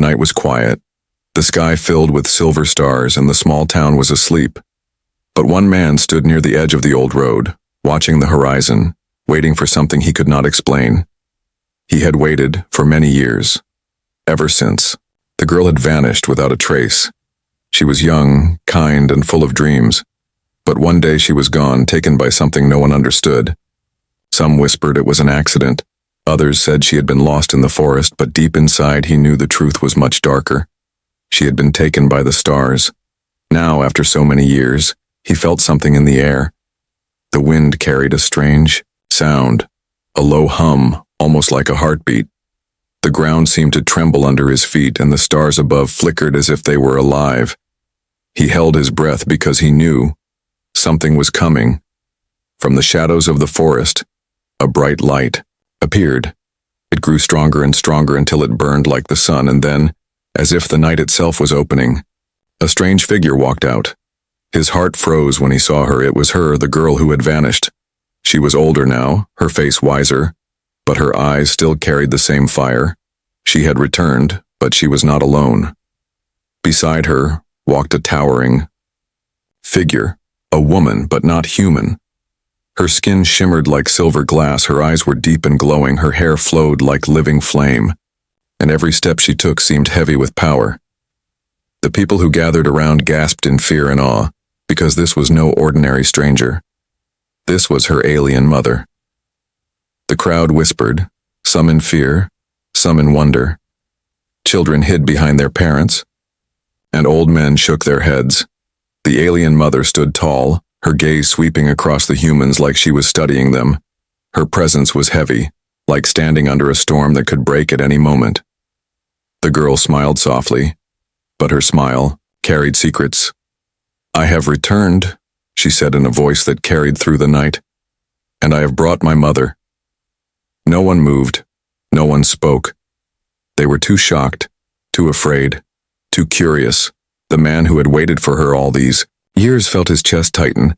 night was quiet, the sky filled with silver stars, and the small town was asleep. But one man stood near the edge of the old road, watching the horizon, waiting for something he could not explain. He had waited for many years. Ever since. The girl had vanished without a trace. She was young, kind, and full of dreams. But one day she was gone, taken by something no one understood. Some whispered it was an accident. Others said she had been lost in the forest, but deep inside he knew the truth was much darker. She had been taken by the stars. Now, after so many years, he felt something in the air. The wind carried a strange sound, a low hum, almost like a heartbeat. The ground seemed to tremble under his feet, and the stars above flickered as if they were alive. He held his breath because he knew something was coming. From the shadows of the forest, a bright light appeared. It grew stronger and stronger until it burned like the sun, and then, as if the night itself was opening, a strange figure walked out. His heart froze when he saw her. It was her, the girl who had vanished. She was older now, her face wiser, but her eyes still carried the same fire. She had returned, but she was not alone. Beside her walked a towering figure, a woman, but not human. Her skin shimmered like silver glass, her eyes were deep and glowing, her hair flowed like living flame, and every step she took seemed heavy with power. The people who gathered around gasped in fear and awe, because this was no ordinary stranger. This was her alien mother. The crowd whispered, some in fear, some in wonder. Children hid behind their parents, and old men shook their heads. The alien mother stood tall, her gaze sweeping across the humans like she was studying them. Her presence was heavy, like standing under a storm that could break at any moment. The girl smiled softly, but her smile carried secrets. "I have returned," she said in a voice that carried through the night, "and I have brought my mother." No one moved, no one spoke. They were too shocked, too afraid, too curious. The man who had waited for her all these years felt his chest tighten.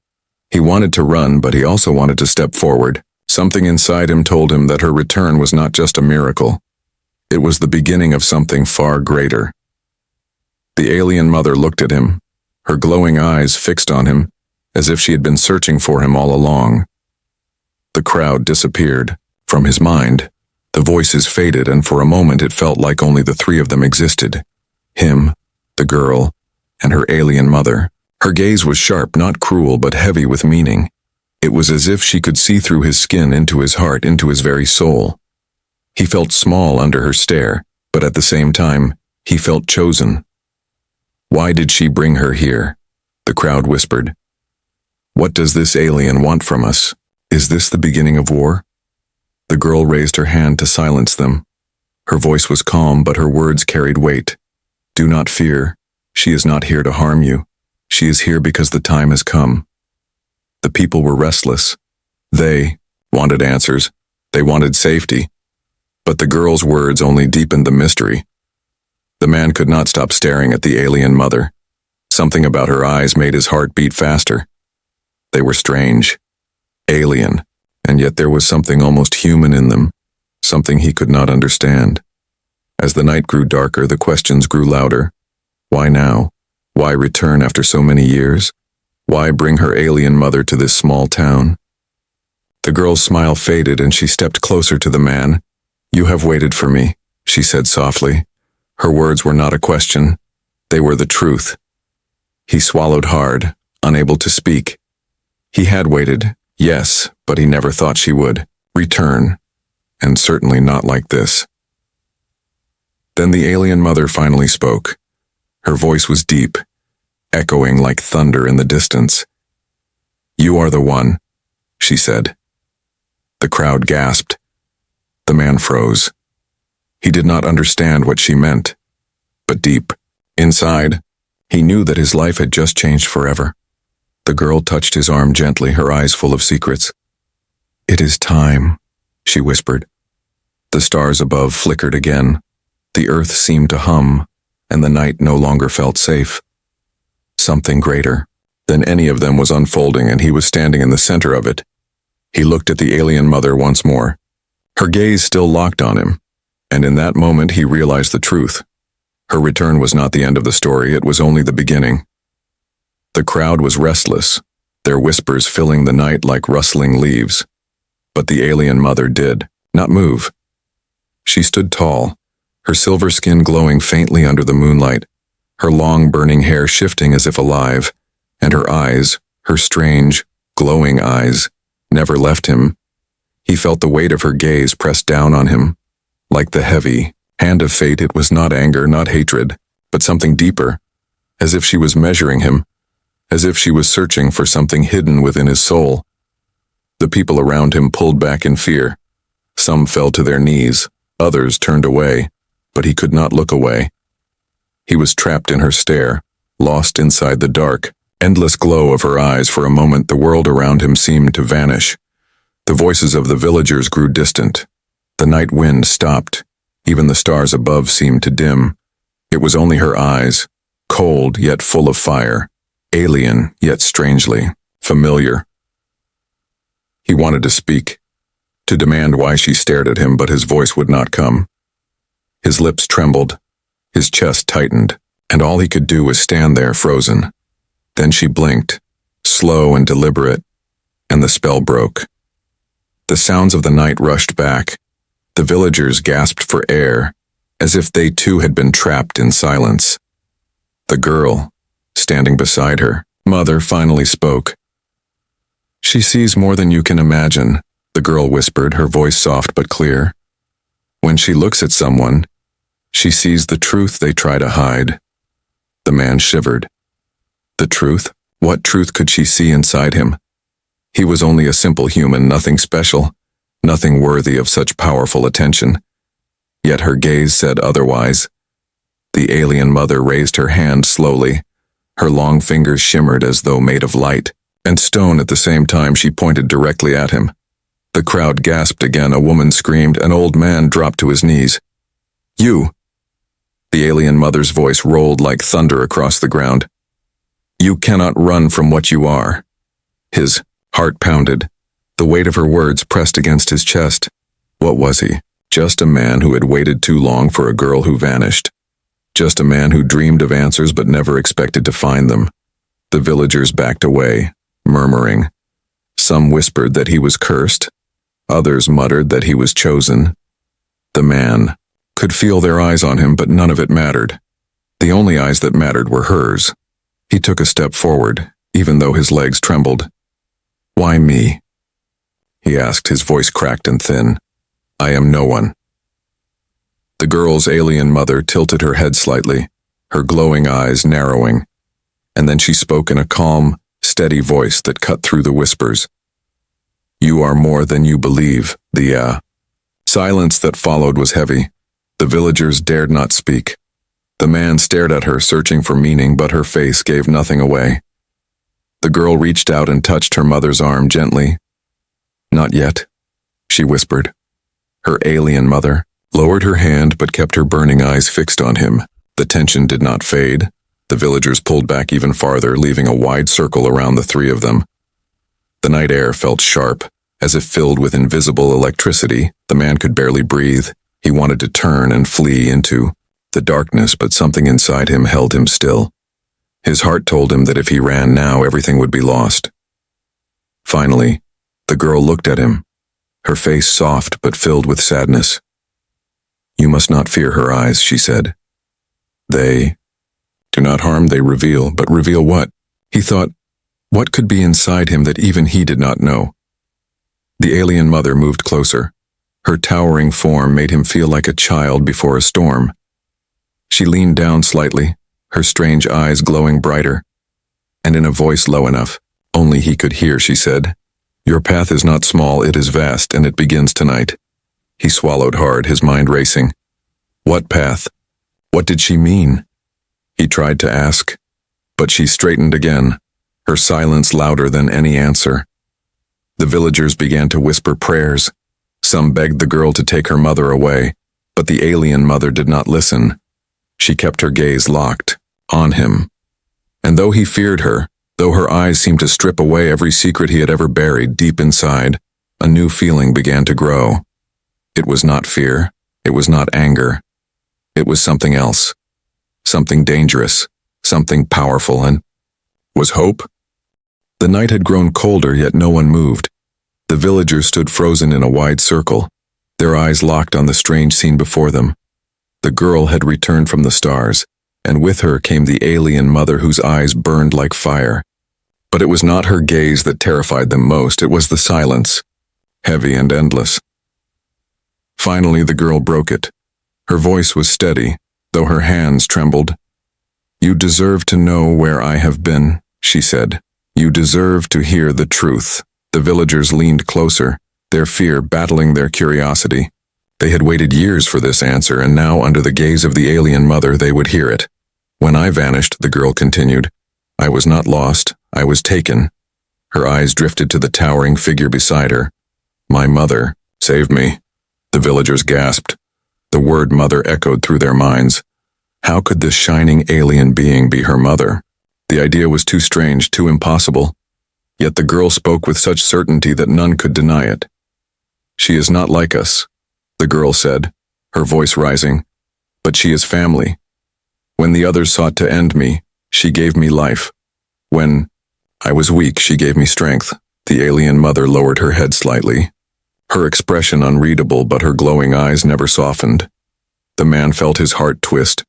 He wanted to run, but he also wanted to step forward. Something inside him told him that her return was not just a miracle. It was the beginning of something far greater. The alien mother looked at him, her glowing eyes fixed on him, as if she had been searching for him all along. The crowd disappeared from his mind. The voices faded, and for a moment it felt like only the three of them existed. Him, the girl, and her alien mother. Her gaze was sharp, not cruel, but heavy with meaning. It was as if she could see through his skin, into his heart, into his very soul. He felt small under her stare, but at the same time, he felt chosen. "Why did she bring her here?" the crowd whispered. "What does this alien want from us? Is this the beginning of war?" The girl raised her hand to silence them. Her voice was calm, but her words carried weight. "Do not fear. She is not here to harm you. She is here because the time has come." The people were restless. They wanted answers. They wanted safety. But the girl's words only deepened the mystery. The man could not stop staring at the alien mother. Something about her eyes made his heart beat faster. They were strange, alien, and yet there was something almost human in them, something he could not understand. As the night grew darker, the questions grew louder. Why now? Why return after so many years? Why bring her alien mother to this small town? The girl's smile faded and she stepped closer to the man. "You have waited for me," she said softly. Her words were not a question. They were the truth. He swallowed hard, unable to speak. He had waited, yes, but he never thought she would return, and certainly not like this. Then the alien mother finally spoke. Her voice was deep, echoing like thunder in the distance. "You are the one," she said. The crowd gasped. The man froze. He did not understand what she meant, but deep inside, he knew that his life had just changed forever. The girl touched his arm gently, her eyes full of secrets. "It is time," she whispered. The stars above flickered again. The earth seemed to hum, and the night no longer felt safe. Something greater than any of them was unfolding, and he was standing in the center of it. He looked at the alien mother once more. Her gaze still locked on him, and in that moment he realized the truth. Her return was not the end of the story, it was only the beginning. The crowd was restless, their whispers filling the night like rustling leaves. But the alien mother did not move. She stood tall, her silver skin glowing faintly under the moonlight, her long burning hair shifting as if alive, and her eyes, her strange, glowing eyes, never left him. He felt the weight of her gaze pressed down on him. Like the heavy hand of fate, it was not anger, not hatred, but something deeper, as if she was measuring him, as if she was searching for something hidden within his soul. The people around him pulled back in fear. Some fell to their knees, others turned away, but he could not look away. He was trapped in her stare, lost inside the dark, endless glow of her eyes. For a moment the world around him seemed to vanish. The voices of the villagers grew distant. The night wind stopped. Even the stars above seemed to dim. It was only her eyes, cold yet full of fire, alien yet strangely familiar. He wanted to speak, to demand why she stared at him, but his voice would not come. His lips trembled, his chest tightened, and all he could do was stand there frozen. Then she blinked, slow and deliberate, and the spell broke. The sounds of the night rushed back. The villagers gasped for air, as if they too had been trapped in silence. The girl, standing beside her, mother, finally spoke. "She sees more than you can imagine," the girl whispered, her voice soft but clear. "When she looks at someone, she sees the truth they try to hide." The man shivered. The truth? What truth could she see inside him? He was only a simple human, nothing special, nothing worthy of such powerful attention. Yet her gaze said otherwise. The alien mother raised her hand slowly. Her long fingers shimmered as though made of light and stone. At the same time, she pointed directly at him. The crowd gasped again, a woman screamed, an old man dropped to his knees. "You!" The alien mother's voice rolled like thunder across the ground. "You cannot run from what you are." His heart pounded. The weight of her words pressed against his chest. What was he? Just a man who had waited too long for a girl who vanished. Just a man who dreamed of answers but never expected to find them. The villagers backed away, murmuring. Some whispered that he was cursed. Others muttered that he was chosen. The man could feel their eyes on him, but none of it mattered. The only eyes that mattered were hers. He took a step forward, even though his legs trembled. "Why me?" he asked, his voice cracked and thin. "I am no one." The girl's alien mother tilted her head slightly, her glowing eyes narrowing, and then she spoke in a calm, steady voice that cut through the whispers. "You are more than you believe." The silence that followed was heavy. The villagers dared not speak. The man stared at her, searching for meaning, but her face gave nothing away. The girl reached out and touched her mother's arm gently. "Not yet," she whispered. Her alien mother lowered her hand but kept her burning eyes fixed on him. The tension did not fade. The villagers pulled back even farther, leaving a wide circle around the three of them. The night air felt sharp, as if filled with invisible electricity. The man could barely breathe. He wanted to turn and flee into the darkness, but something inside him held him still. His heart told him that if he ran now, everything would be lost. Finally, the girl looked at him, her face soft but filled with sadness. "You must not fear her eyes," she said. "They do not harm, they reveal." But reveal what? He thought, what could be inside him that even he did not know? The alien mother moved closer. Her towering form made him feel like a child before a storm. She leaned down slightly, her strange eyes glowing brighter, and in a voice low enough only he could hear, she said, "Your path is not small, it is vast, and it begins tonight." He swallowed hard, his mind racing. What path? What did she mean? He tried to ask, but she straightened again, her silence louder than any answer. The villagers began to whisper prayers. Some begged the girl to take her mother away, but the alien mother did not listen. She kept her gaze locked on him. And though he feared her, though her eyes seemed to strip away every secret he had ever buried deep inside, a new feeling began to grow. It was not fear, it was not anger. It was something else. something dangerous, something powerful, and was hope? The night had grown colder, yet no one moved. The villagers stood frozen in a wide circle, their eyes locked on the strange scene before them. The girl had returned from the stars, and with her came the alien mother whose eyes burned like fire. But it was not her gaze that terrified them most, it was the silence, heavy and endless. Finally, the girl broke it. Her voice was steady, though her hands trembled. "You deserve to know where I have been," she said. "You deserve to hear the truth." The villagers leaned closer, their fear battling their curiosity. They had waited years for this answer, and now, under the gaze of the alien mother, they would hear it. "When I vanished," the girl continued, "I was not lost, I was taken." Her eyes drifted to the towering figure beside her. "My mother, save me." The villagers gasped. The word mother echoed through their minds. How could this shining alien being be her mother? The idea was too strange, too impossible. Yet the girl spoke with such certainty that none could deny it. "She is not like us," the girl said, her voice rising, "but she is family. When the others sought to end me, she gave me life. When I was weak, she gave me strength." The alien mother lowered her head slightly, her expression unreadable, but her glowing eyes never softened. The man felt his heart twist,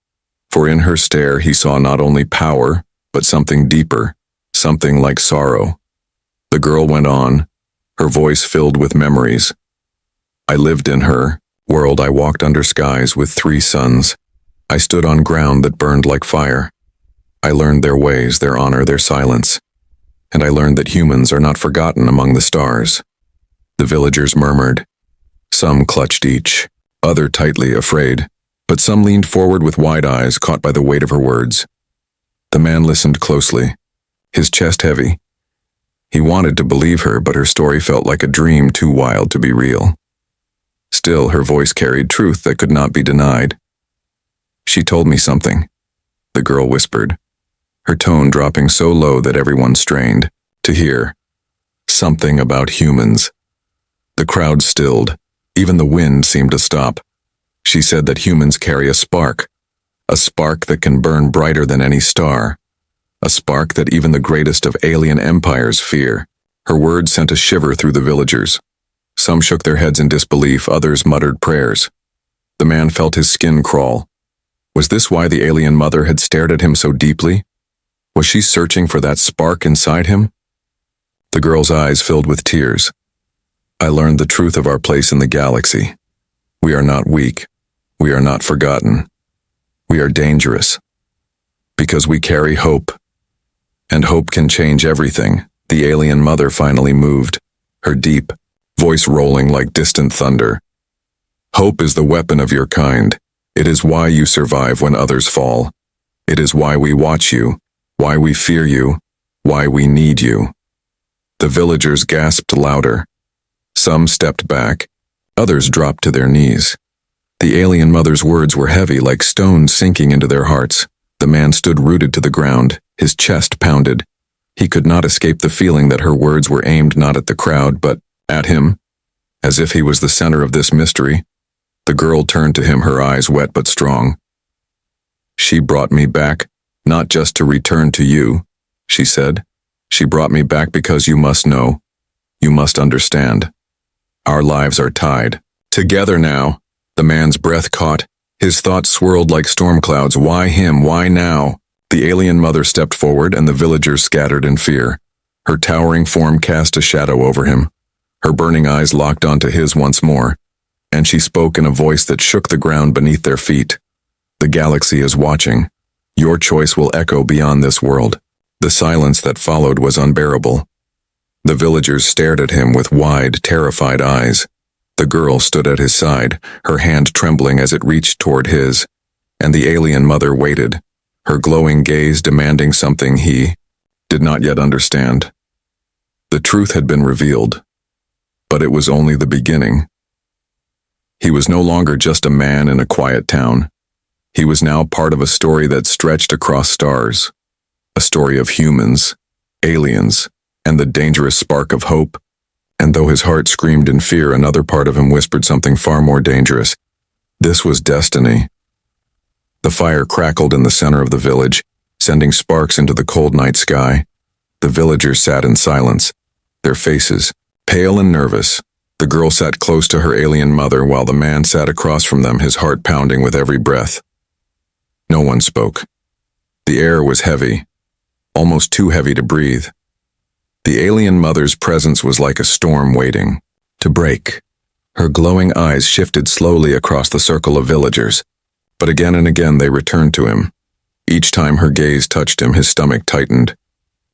for in her stare he saw not only power, but something deeper, something like sorrow. The girl went on, her voice filled with memories. "I lived in her world. I walked under skies with 3 suns. I stood on ground that burned like fire. I learned their ways, their honor, their silence. And I learned that humans are not forgotten among the stars." The villagers murmured. Some clutched each, other tightly, afraid, but some leaned forward with wide eyes, caught by the weight of her words. The man listened closely, his chest heavy. He wanted to believe her, but her story felt like a dream too wild to be real. Still, her voice carried truth that could not be denied. "She told me something," the girl whispered, her tone dropping so low that everyone strained to hear. "Something about humans." The crowd stilled. Even the wind seemed to stop. "She said that humans carry a spark that can burn brighter than any star. A spark that even the greatest of alien empires fear." Her words sent a shiver through the villagers. Some shook their heads in disbelief, others muttered prayers. The man felt his skin crawl. Was this why the alien mother had stared at him so deeply? Was she searching for that spark inside him? The girl's eyes filled with tears. "I learned the truth of our place in the galaxy. We are not weak. We are not forgotten. We are dangerous. Because we carry hope. And hope can change everything." The alien mother finally moved, her deep voice rolling like distant thunder. "Hope is the weapon of your kind. It is why you survive when others fall. It is why we watch you, why we fear you, why we need you." The villagers gasped louder. Some stepped back, others dropped to their knees. The alien mother's words were heavy, like stones sinking into their hearts. The man stood rooted to the ground, his chest pounded. He could not escape the feeling that her words were aimed not at the crowd, but at him, as if he was the center of this mystery. The girl turned to him, her eyes wet but strong. "She brought me back, not just to return to you," she said. "She brought me back because you must know. You must understand. Our lives are tied together now." The man's breath caught. His thoughts swirled like storm clouds. Why him? Why now? The alien mother stepped forward, and the villagers scattered in fear. Her towering form cast a shadow over him. Her burning eyes locked onto his once more, and she spoke in a voice that shook the ground beneath their feet. "The galaxy is watching. Your choice will echo beyond this world." The silence that followed was unbearable. The villagers stared at him with wide, terrified eyes. The girl stood at his side, her hand trembling as it reached toward his, and the alien mother waited, her glowing gaze demanding something he did not yet understand. The truth had been revealed, but it was only the beginning. He was no longer just a man in a quiet town. He was now part of a story that stretched across stars, a story of humans, aliens, and the dangerous spark of hope. And though his heart screamed in fear, another part of him whispered something far more dangerous. This was destiny. The fire crackled in the center of the village, sending sparks into the cold night sky. The villagers sat in silence, their faces pale and nervous. The girl sat close to her alien mother while the man sat across from them, his heart pounding with every breath. No one spoke. The air was heavy, almost too heavy to breathe. The alien mother's presence was like a storm waiting to break. Her glowing eyes shifted slowly across the circle of villagers, but again and again they returned to him. Each time her gaze touched him, his stomach tightened.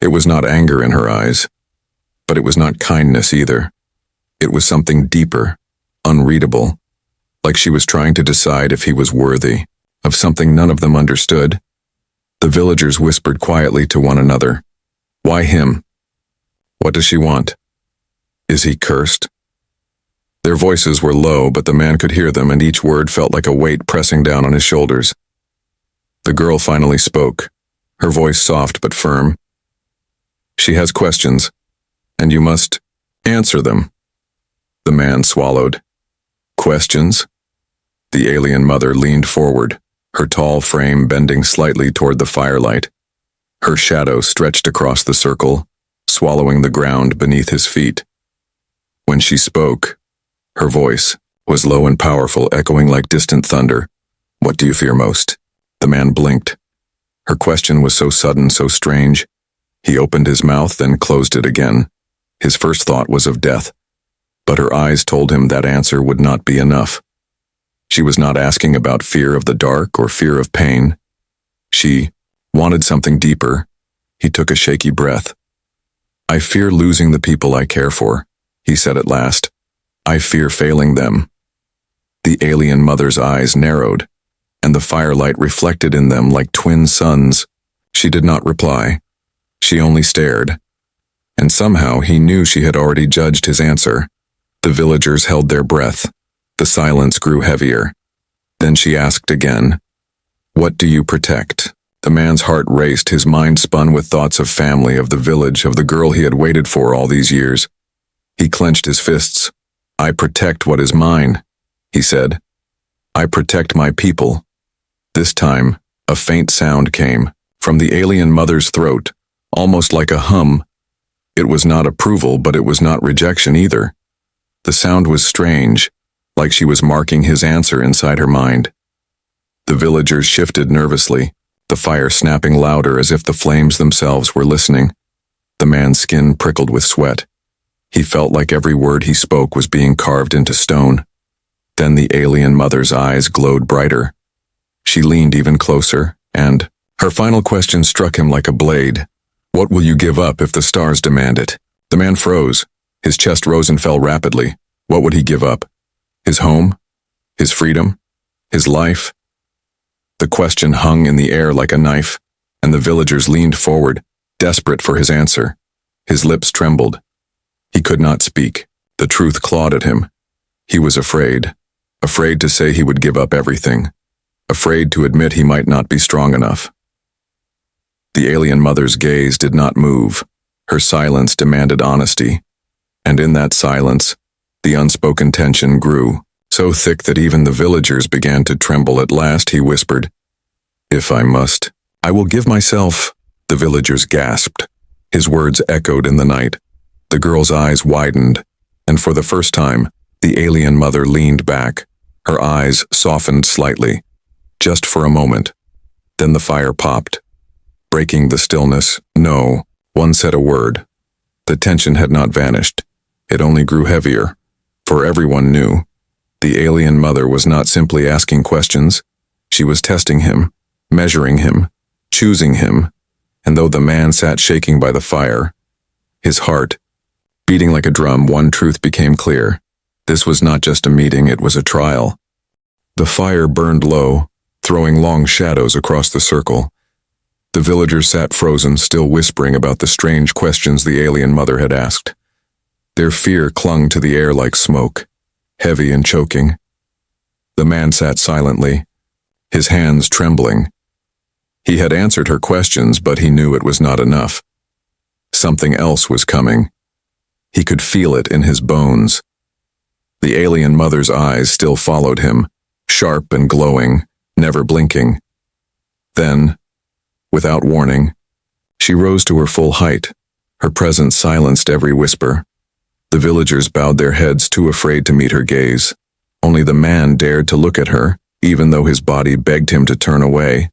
It was not anger in her eyes, but it was not kindness either. It was something deeper, unreadable, like she was trying to decide if he was worthy of something none of them understood. The villagers whispered quietly to one another. Why him? What does she want? Is he cursed? Their voices were low, but the man could hear them, and each word felt like a weight pressing down on his shoulders. The girl finally spoke, her voice soft but firm. She has questions, and you must answer them. The man swallowed. Questions? The alien mother leaned forward, her tall frame bending slightly toward the firelight. Her shadow stretched across the circle, swallowing the ground beneath his feet. When she spoke, her voice was low and powerful, echoing like distant thunder. What do you fear most? The man blinked. Her question was so sudden, so strange. He opened his mouth, then closed it again. His first thought was of death, but her eyes told him that answer would not be enough. She was not asking about fear of the dark or fear of pain. She wanted something deeper. He took a shaky breath. I fear losing the people I care for, he said at last. I fear failing them. The alien mother's eyes narrowed, and the firelight reflected in them like twin suns. She did not reply. She only stared. And somehow he knew she had already judged his answer. The villagers held their breath. The silence grew heavier. Then she asked again, What do you protect? The man's heart raced, his mind spun with thoughts of family, of the village, of the girl he had waited for all these years. He clenched his fists. I protect what is mine, he said. I protect my people. This time, a faint sound came from the alien mother's throat, almost like a hum. It was not approval, but it was not rejection either. The sound was strange, like she was marking his answer inside her mind. The villagers shifted nervously, the fire snapping louder as if the flames themselves were listening. The man's skin prickled with sweat. He felt like every word he spoke was being carved into stone. Then the alien mother's eyes glowed brighter. She leaned even closer, and her final question struck him like a blade. What will you give up if the stars demand it? The man froze. His chest rose and fell rapidly. What would he give up? His home? His freedom? His life? The question hung in the air like a knife, and the villagers leaned forward, desperate for his answer. His lips trembled. He could not speak. The truth clawed at him. He was afraid to say he would give up everything, afraid to admit he might not be strong enough. The alien mother's gaze did not move. Her silence demanded honesty, and in that silence, the unspoken tension grew, so thick that even the villagers began to tremble. At last he whispered, If I must, I will give myself. The villagers gasped. His words echoed in the night. The girl's eyes widened, and for the first time, the alien mother leaned back. Her eyes softened slightly, just for a moment. Then the fire popped, breaking the stillness. No one said a word. The tension had not vanished. It only grew heavier, for everyone knew. The alien mother was not simply asking questions. She was testing him, measuring him, choosing him. And though the man sat shaking by the fire, his heart beating like a drum, one truth became clear. This was not just a meeting, it was a trial. The fire burned low, throwing long shadows across the circle. The villagers sat frozen, still whispering about the strange questions the alien mother had asked. Their fear clung to the air like smoke, heavy and choking. The man sat silently, his hands trembling. He had answered her questions, but he knew it was not enough. Something else was coming. He could feel it in his bones. The alien mother's eyes still followed him, sharp and glowing, never blinking. Then, without warning, she rose to her full height. Her presence silenced every whisper. The villagers bowed their heads, too afraid to meet her gaze. Only the man dared to look at her, even though his body begged him to turn away.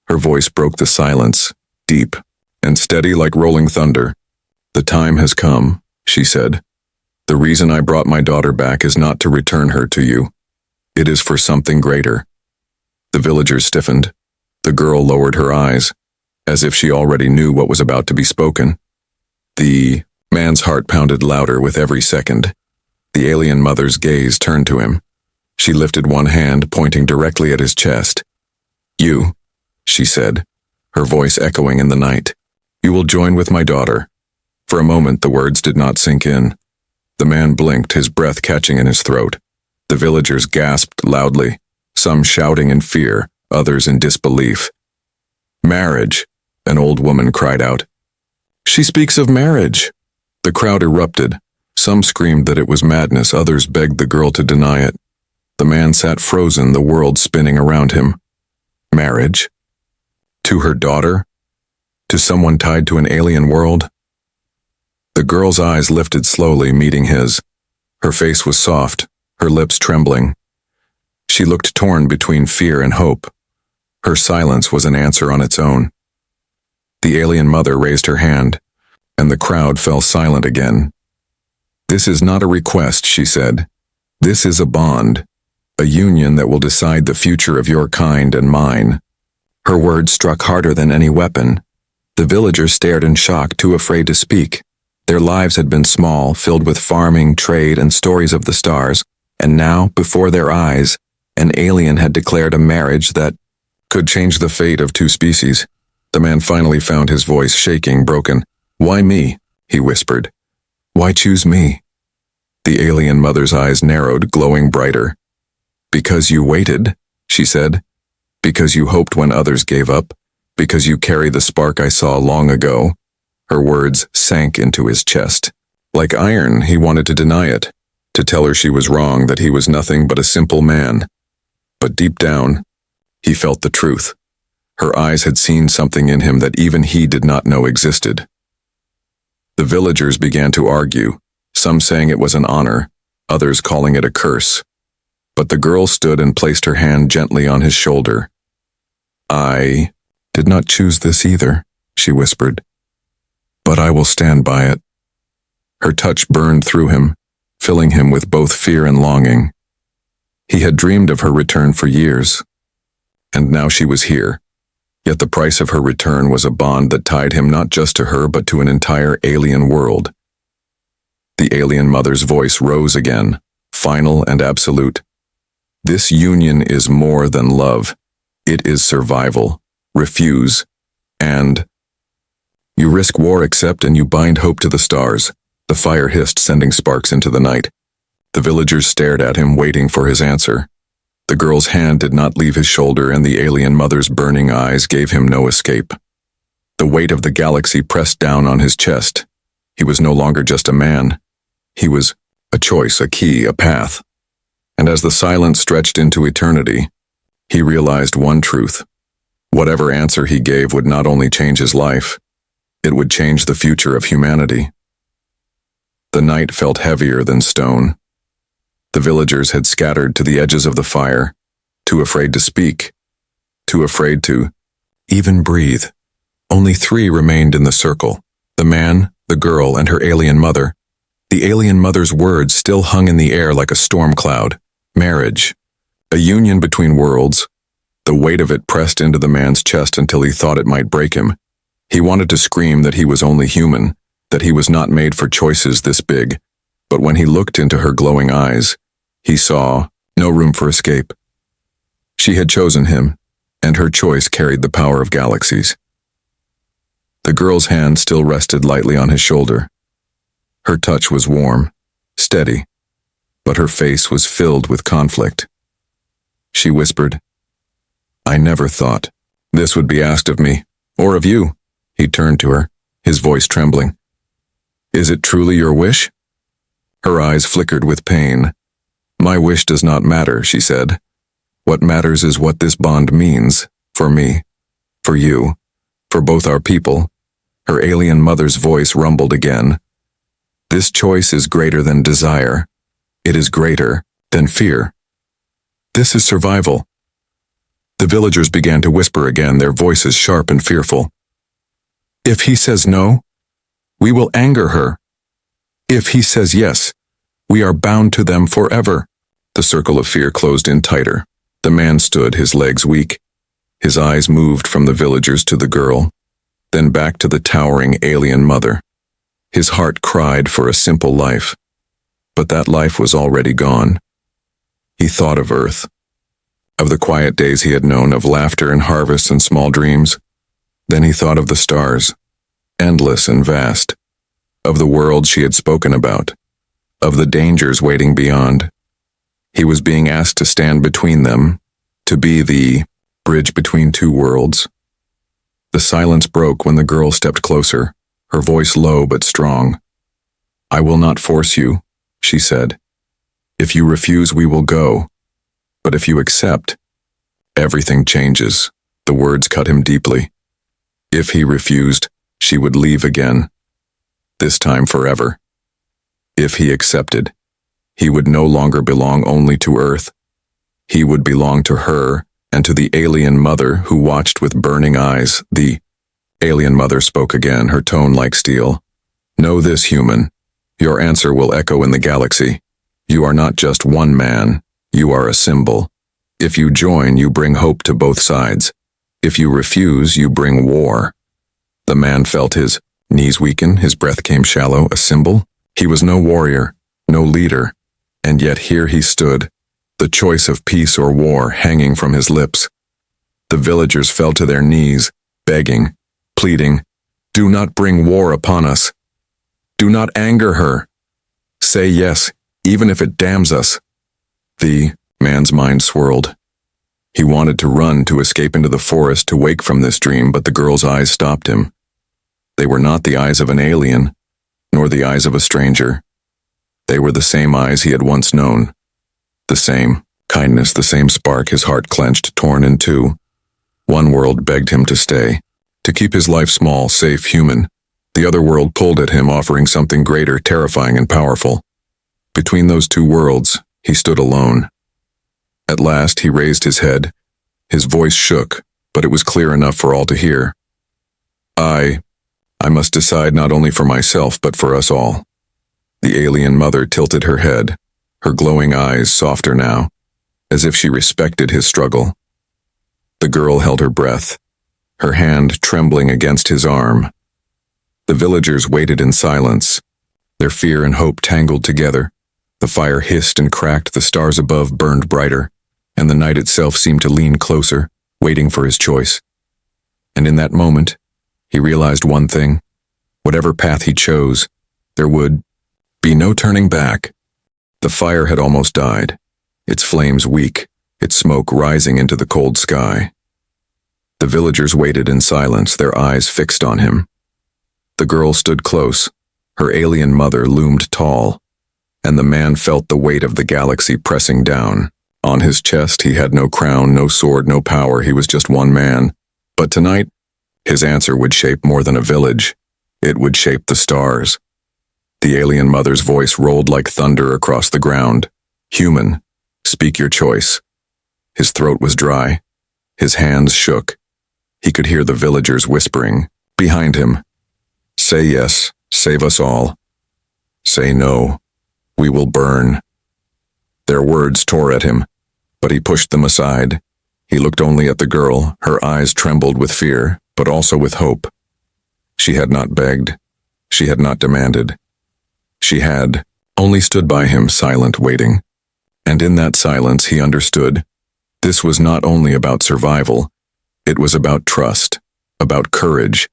Her voice broke the silence, deep and steady like rolling thunder. "The time has come," she said. "The reason I brought my daughter back is not to return her to you. It is for something greater." The villagers stiffened. The girl lowered her eyes, as if she already knew what was about to be spoken. The man's heart pounded louder with every second. The alien mother's gaze turned to him. She lifted one hand, pointing directly at his chest. "You," she said, her voice echoing in the night. "You will join with my daughter." For a moment the words did not sink in. The man blinked, his breath catching in his throat. The villagers gasped loudly, some shouting in fear, others in disbelief. "Marriage," an old woman cried out. "She speaks of marriage." The crowd erupted. Some screamed that it was madness, others begged the girl to deny it. The man sat frozen, the world spinning around him. Marriage? To her daughter? To someone tied to an alien world? The girl's eyes lifted slowly, meeting his. Her face was soft, her lips trembling. She looked torn between fear and hope. Her silence was an answer on its own. The alien mother raised her hand, and the crowd fell silent again. "This is not a request," she said. "This is a bond, a union that will decide the future of your kind and mine." Her words struck harder than any weapon. The villagers stared in shock, too afraid to speak. Their lives had been small, filled with farming, trade, and stories of the stars, and now, before their eyes, an alien had declared a marriage that could change the fate of two species. The man finally found his voice, shaking, broken. "Why me?" he whispered. "Why choose me?" The alien mother's eyes narrowed, glowing brighter. "Because you waited," she said. "Because you hoped when others gave up. Because you carry the spark I saw long ago." Her words sank into his chest. Like iron, he wanted to deny it, to tell her she was wrong, that he was nothing but a simple man. But deep down, he felt the truth. Her eyes had seen something in him that even he did not know existed. The villagers began to argue, some saying it was an honor, others calling it a curse. But the girl stood and placed her hand gently on his shoulder. "I did not choose this either," she whispered. "But I will stand by it." Her touch burned through him, filling him with both fear and longing. He had dreamed of her return for years, and now she was here. Yet the price of her return was a bond that tied him not just to her but to an entire alien world. The alien mother's voice rose again, final and absolute. "This union is more than love. It is survival. Refuse, and you risk war, accept, and you bind hope to the stars." The fire hissed, sending sparks into the night. The villagers stared at him, waiting for his answer. The girl's hand did not leave his shoulder, and the alien mother's burning eyes gave him no escape. The weight of the galaxy pressed down on his chest. He was no longer just a man. He was a choice, a key, a path. And as the silence stretched into eternity, he realized one truth. Whatever answer he gave would not only change his life, it would change the future of humanity. The night felt heavier than stone. The villagers had scattered to the edges of the fire, too afraid to speak, too afraid to even breathe. Only 3 remained in the circle: the man, the girl, and her alien mother. The alien mother's words still hung in the air like a storm cloud. Marriage, a union between worlds. The weight of it pressed into the man's chest until he thought it might break him. He wanted to scream that he was only human, that he was not made for choices this big. But when he looked into her glowing eyes, he saw no room for escape. She had chosen him, and her choice carried the power of galaxies. The girl's hand still rested lightly on his shoulder. Her touch was warm, steady, but her face was filled with conflict. She whispered, "I never thought this would be asked of me, or of you." He turned to her, his voice trembling. "Is it truly your wish?" Her eyes flickered with pain. "My wish does not matter," she said. "What matters is what this bond means for me." For you, for both our people. Her alien mother's voice rumbled again. This choice is greater than desire. It is greater than fear. This is survival. The villagers began to whisper again, their voices sharp and fearful. If he says no, we will anger her. If he says yes, we are bound to them forever. The circle of fear closed in tighter. The man stood, his legs weak. His eyes moved from the villagers to the girl, then back to the towering alien mother. His heart cried for a simple life, but that life was already gone. He thought of Earth, of the quiet days he had known, of laughter and harvests and small dreams. Then he thought of the stars, endless and vast, of the world she had spoken about, of the dangers waiting beyond. He was being asked to stand between them, to be the bridge between two worlds. The silence broke when the girl stepped closer, her voice low but strong. I will not force you, she said. If you refuse, we will go. But if you accept, everything changes. The words cut him deeply. If he refused, she would leave again. This time forever. If he accepted, he would no longer belong only to Earth. He would belong to her and to the alien mother who watched with burning eyes. The alien mother spoke again, her tone like steel. Know this, human. Your answer will echo in the galaxy. You are not just one man. You are a symbol. If you join, you bring hope to both sides. If you refuse, you bring war. The man felt his knees weaken, his breath came shallow. A symbol? He was no warrior, no leader. And yet here he stood, the choice of peace or war hanging from his lips. The villagers fell to their knees, begging, pleading, do not bring war upon us. Do not anger her. Say yes, even if it damns us. The man's mind swirled. He wanted to run, to escape into the forest, to wake from this dream, but the girl's eyes stopped him. They were not the eyes of an alien, nor the eyes of a stranger. They were the same eyes he had once known. The same kindness, the same spark, his heart clenched, torn in two. One world begged him to stay, to keep his life small, safe, human. The other world pulled at him, offering something greater, terrifying and powerful. Between those two worlds, he stood alone. At last, he raised his head. His voice shook, but it was clear enough for all to hear. I must decide not only for myself, but for us all. The alien mother tilted her head, her glowing eyes softer now, as if she respected his struggle. The girl held her breath, her hand trembling against his arm. The villagers waited in silence, their fear and hope tangled together. The fire hissed and cracked, the stars above burned brighter, and the night itself seemed to lean closer, waiting for his choice. And in that moment, he realized one thing. Whatever path he chose, there would be no turning back. The fire had almost died, its flames weak, its smoke rising into the cold sky. The villagers waited in silence, their eyes fixed on him. The girl stood close, her alien mother loomed tall, and the man felt the weight of the galaxy pressing down. On his chest, he had no crown, no sword, no power, he was just one man. But tonight, his answer would shape more than a village. It would shape the stars. The alien mother's voice rolled like thunder across the ground. Human, speak your choice. His throat was dry. His hands shook. He could hear the villagers whispering behind him. Say yes, save us all. Say no, we will burn. Their words tore at him, but he pushed them aside. He looked only at the girl, her eyes trembled with fear, but also with hope. She had not begged. She had not demanded. She had only stood by him, silent, waiting. And in that silence, he understood. This was not only about survival. It was about trust, about courage,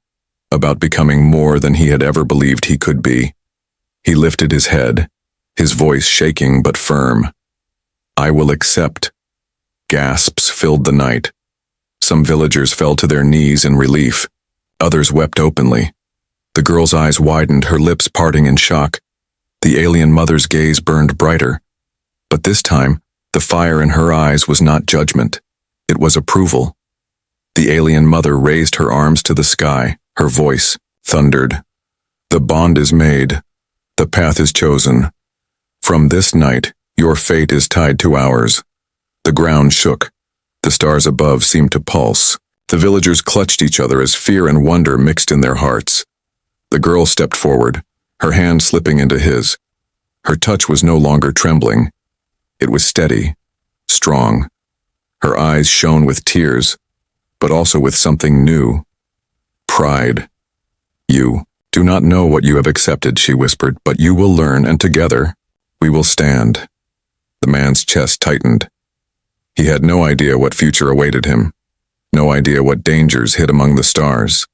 about becoming more than he had ever believed he could be. He lifted his head, his voice shaking but firm. I will accept. Gasps filled the night. Some villagers fell to their knees in relief. Others wept openly. The girl's eyes widened, her lips parting in shock. The alien mother's gaze burned brighter. But this time, the fire in her eyes was not judgment. It was approval. The alien mother raised her arms to the sky. Her voice thundered. The bond is made. The path is chosen. From this night, your fate is tied to ours. The ground shook. The stars above seemed to pulse. The villagers clutched each other as fear and wonder mixed in their hearts. The girl stepped forward, her hand slipping into his. Her touch was no longer trembling. It was steady, strong. Her eyes shone with tears, but also with something new. Pride. You do not know what you have accepted, she whispered, but you will learn, and together, we will stand. The man's chest tightened. He had no idea what future awaited him, no idea what dangers hid among the stars.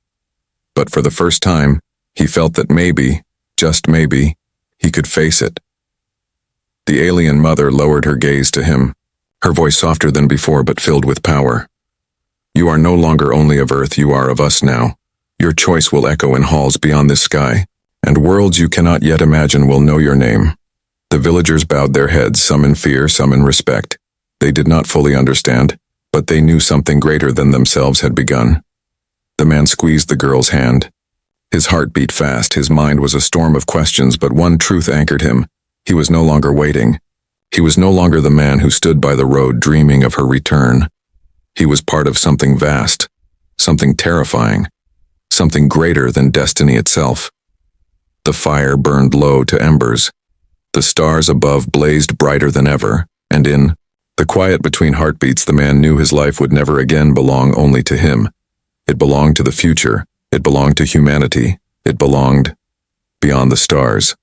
But for the first time, he felt that maybe, just maybe, he could face it. The alien mother lowered her gaze to him, her voice softer than before but filled with power. You are no longer only of Earth, you are of us now. Your choice will echo in halls beyond this sky, and worlds you cannot yet imagine will know your name. The villagers bowed their heads, some in fear, some in respect. They did not fully understand, but they knew something greater than themselves had begun. The man squeezed the girl's hand. His heart beat fast, his mind was a storm of questions, but one truth anchored him. He was no longer waiting. He was no longer the man who stood by the road dreaming of her return. He was part of something vast, something terrifying, something greater than destiny itself. The fire burned low to embers. The stars above blazed brighter than ever, and in the quiet between heartbeats, the man knew his life would never again belong only to him. It belonged to the future. It belonged to humanity. It belonged beyond the stars.